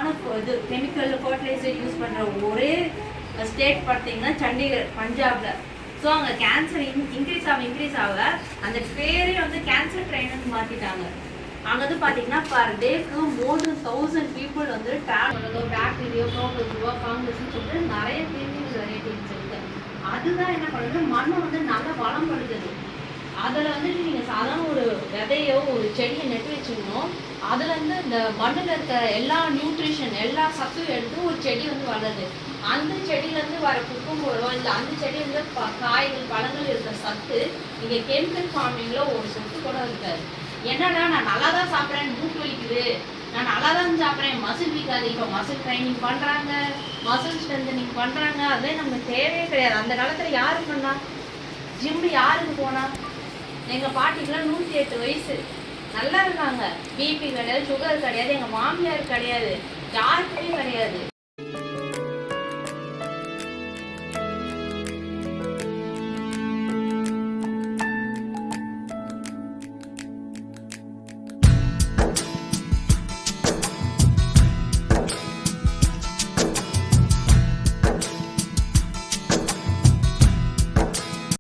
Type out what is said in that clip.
அதிகமான இது chemical fertiliser use பண்ணுற ஒரே ஸ்டேட் பார்த்தீங்கன்னா சண்டிகர், பஞ்சாபில். ஸோ அங்கே கேன்சர் இன்க்ரீஸ் ஆக அந்த பேரே வந்து கேன்சர் ட்ரெயின்னு மாற்றிட்டாங்க. அங்கே வந்து பார்த்தீங்கன்னா பர் டேக்கு மோர் தென் 1000 பீப்புள் வந்து பாக்டீரியா, ப்ரோட்டோசுவா, காங்கிரஸ்ன்னு சொல்லிட்டு நிறைய கிருமிகள் வெரைட்டிஸ் இருக்கு. அதுதான் என்ன பண்ணுறது, மண்ணை வந்து நல்லா வளம் படுத்துது. அதில் வந்துட்டு நீங்கள் சாதாரண ஒரு விதையோ ஒரு செடியை நட்டு வச்சுக்கணும். அதுலேருந்து இந்த மண்ணில் இருக்க எல்லா நியூட்ரிஷன் எல்லா சத்தும் எடுத்து ஒரு செடி வந்து வளருது. அந்த செடியிலேருந்து வர குக்கும்போதோ இல்லை அந்த செடியிலேருந்து காய்கள் பழங்கள் இருக்கிற சத்து இங்கே கெமிக்கல் ஃபார்மிங்கில் ஒரு சொத்து கூட இருக்காது. என்னன்னா நான் நல்லா தான் சாப்பிட்றேன், மூட்டு வலிக்குது, நான் நல்லா தான் சாப்பிட்றேன், மசில் வீக்காது. இப்போ மசில் ட்ரைனிங் பண்ணுறாங்க, மசில் ஸ்ட்ரென்தனிங் பண்ணுறாங்க. அதே நமக்கு தேவையே கிடையாது. அந்த காலத்தில் யாரு பண்ணா, ஜிம்மு யாருக்கு போனா? எங்கள் பாட்டிக்கெலாம் 108 வயசு, நல்லா இருக்காங்க. பிபி கிடையாது, சுகர் கிடையாது, எங்கள் மாமியாருக்கு கிடையாது, யாருக்குமே கிடையாது.